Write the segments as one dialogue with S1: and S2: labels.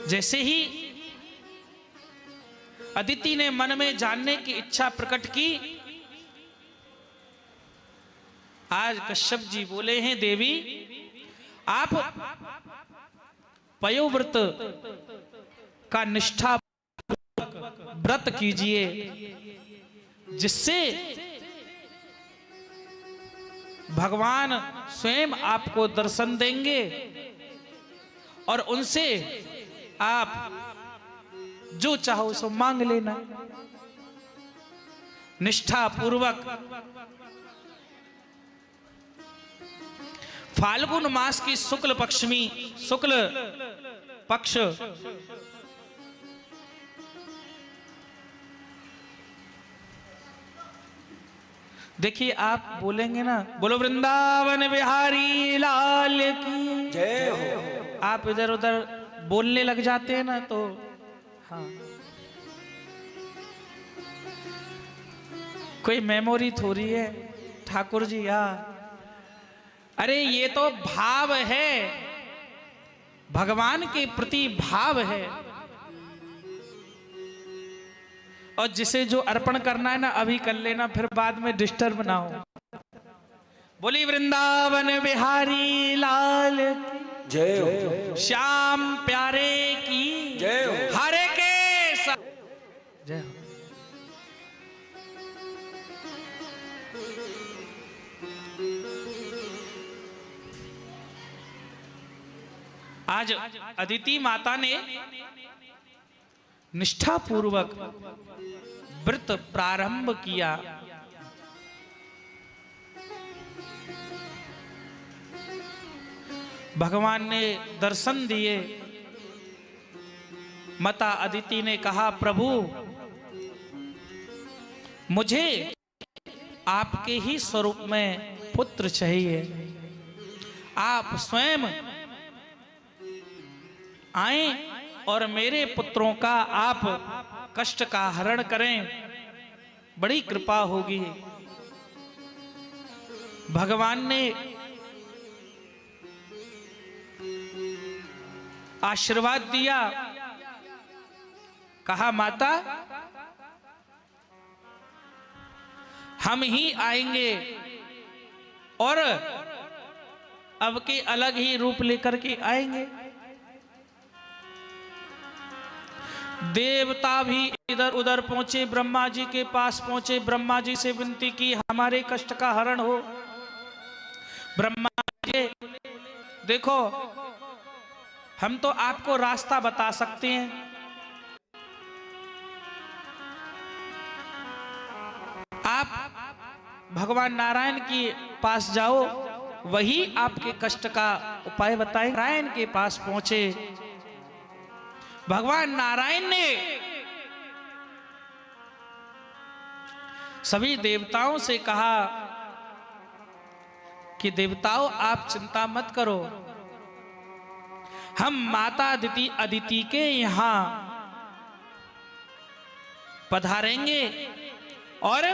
S1: जैसे ही अदिति ने मन में जानने की इच्छा प्रकट की, आज कश्यप जी बोले हैं, देवी आप पयोव्रत का निष्ठा व्रत कीजिए, जिससे भगवान स्वयं आपको दर्शन देंगे और उनसे आप जो चाहो सो मांग लेना। निष्ठा पूर्वक फाल्गुन मास की शुक्ल पक्ष देखिए, आप बोलेंगे ना, बोलो वृंदावन बिहारी लाल की
S2: जय हो।
S1: आप इधर उधर बोलने लग जाते हैं ना, तो हाँ, कोई मेमोरी थोड़ी है ठाकुर जी। अरे ये तो भाव है, भगवान के प्रति भाव है, और जिसे जो अर्पण करना है ना अभी कर लेना, फिर बाद में डिस्टर्ब ना हो। बोली वृंदावन बिहारी लाल
S2: जय हो।
S1: श्याम प्यारे की
S2: जय हो।
S1: हरे के जय हो। आज अदिति माता ने निष्ठा पूर्वक व्रत प्रारंभ किया। भगवान ने दर्शन दिए। माता अदिति ने कहा, प्रभु मुझे आपके ही स्वरूप में पुत्र चाहिए, आप स्वयं आए और मेरे पुत्रों का आप कष्ट का हरण करें, बड़ी कृपा होगी। भगवान ने आशीर्वाद दिया, कहा माता हम ही आएंगे और अब के अलग ही रूप लेकर के आएंगे। देवता भी इधर उधर पहुंचे, ब्रह्मा जी के पास पहुंचे, ब्रह्मा जी से विनती की हमारे कष्ट का हरण हो। ब्रह्मा जी देखो, हम तो आपको रास्ता बता सकते हैं, आप भगवान नारायण के पास जाओ, वही आपके कष्ट का उपाय बताएं। नारायण के पास पहुंचे। भगवान नारायण ने सभी देवताओं से कहा कि देवताओं आप चिंता मत करो, हम माता अदिति के यहां पधारेंगे और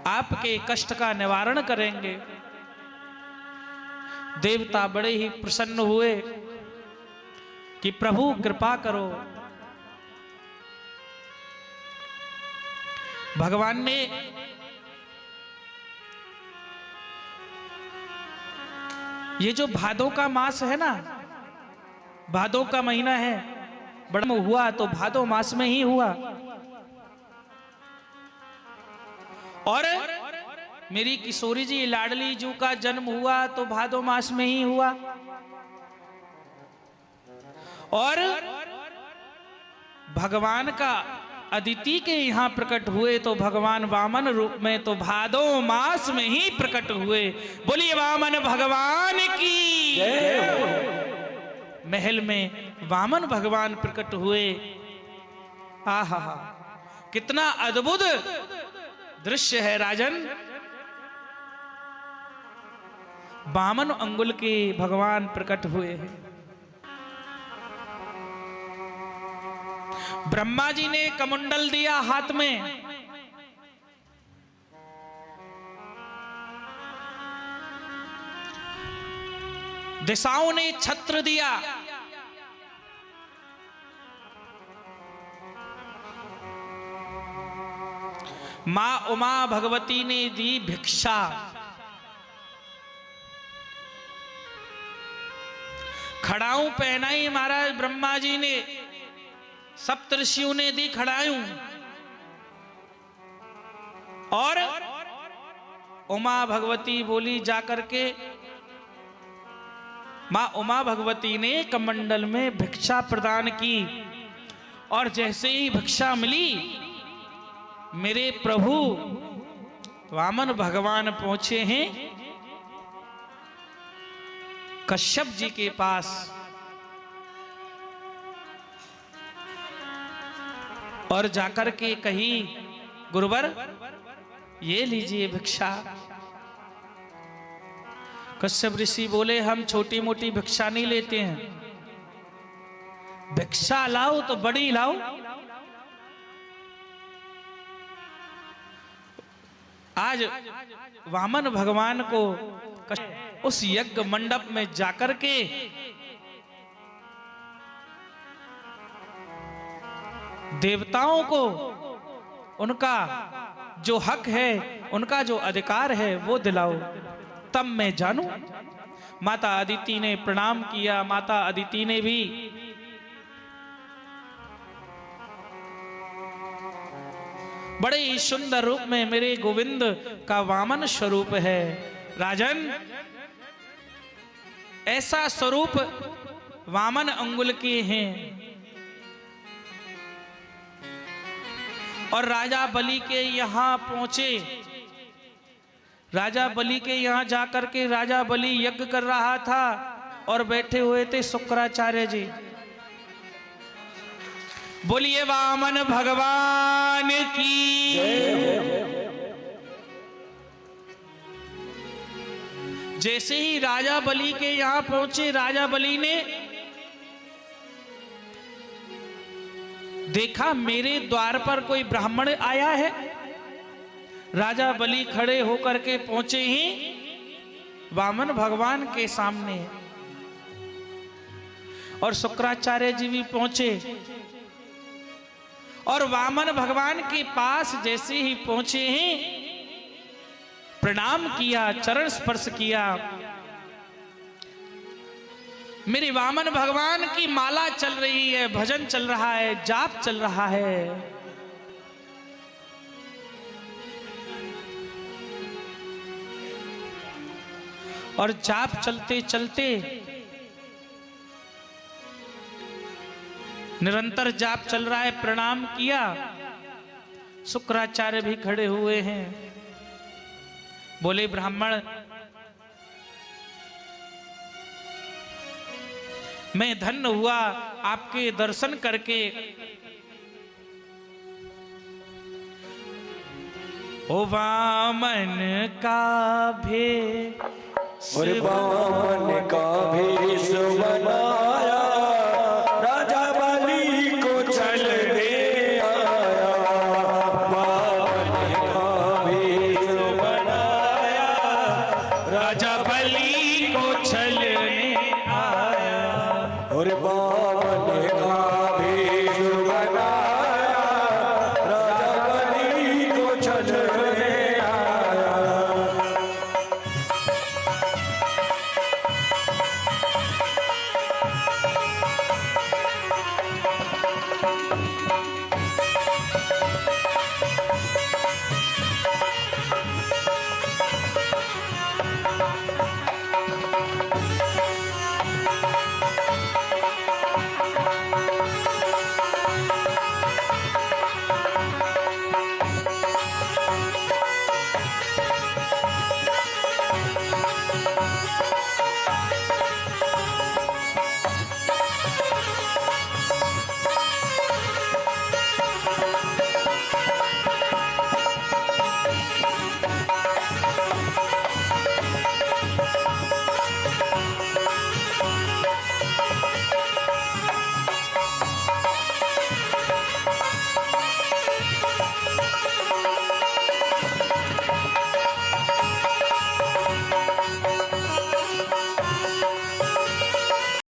S1: आपके कष्ट का निवारण करेंगे। देवता बड़े ही प्रसन्न हुए कि प्रभु कृपा करो। भगवान ने ये जो भादों का मास है ना, भादों का महीना है, बड़ा हुआ तो भादों मास में ही हुआ। और मेरी किशोरी जी लाडली जू का जन्म हुआ तो भादों मास में ही हुआ। और भगवान का अदिति के यहां प्रकट हुए तो भगवान वामन रूप में तो भादों मास में ही प्रकट हुए। बोलिए वामन भगवान की महल में वामन भगवान प्रकट हुए। आहा, कितना अद्भुत दृश्य है राजन। वामन अंगुल के भगवान प्रकट हुए हैं। ब्रह्मा जी ने कमंडल दिया हाथ में, दिशाओं ने छत्र दिया, मां उमा भगवती ने दी भिक्षा। खड़ाऊं पहनाई महाराज ब्रह्मा जी ने, सप्तऋषियों ने दी खड़ाऊं, और उमा भगवती बोली जाकर के, मां उमा भगवती ने कमंडल में भिक्षा प्रदान की। और जैसे ही भिक्षा मिली, मेरे प्रभु वामन भगवान पहुंचे हैं कश्यप जी के पास, और जाकर के कही, गुरुवर ये लीजिए भिक्षा। कश्यप ऋषि बोले, हम छोटी मोटी भिक्षा नहीं लेते हैं, भिक्षा लाओ तो बड़ी लाओ। आज वामन भगवान को उस यज्ञ मंडप में जाकर के देवताओं को उनका जो हक है, उनका जो अधिकार है वो दिलाओ, तब मैं जानूं। माता अदिति ने प्रणाम किया। माता अदिति ने भी बड़े ही सुंदर रूप में, मेरे गोविंद का वामन स्वरूप है राजन, ऐसा स्वरूप वामन अंगुल के हैं। और राजा बलि के यहां पहुंचे, राजा बलि के यहां जाकर के राजा बलि यज्ञ कर रहा था, और बैठे हुए थे शुक्राचार्य जी। बोलिए वामन भगवान की। जैसे ही राजा बलि के यहां पहुंचे, राजा बलि ने देखा मेरे द्वार पर कोई ब्राह्मण आया है। राजा बलि खड़े होकर के पहुंचे ही वामन भगवान के सामने, और शुक्राचार्य जी भी पहुंचे, और वामन भगवान के पास जैसे ही पहुंचे हैं प्रणाम किया, चरण स्पर्श किया। मेरे वामन भगवान की माला चल रही है, भजन चल रहा है, जाप चल रहा है। और जाप चलते चलते, निरंतर जाप चल रहा है, प्रणाम किया। शुक्राचार्य भी खड़े हुए हैं। बोले ब्राह्मण, मैं धन्य हुआ आपके दर्शन करके। ओ वामन का भेष,
S2: और वामन का भेष बनाया, राजा बलि को चलने आया। वामन का भेष बनाया, राजा बलि को चलने आया। और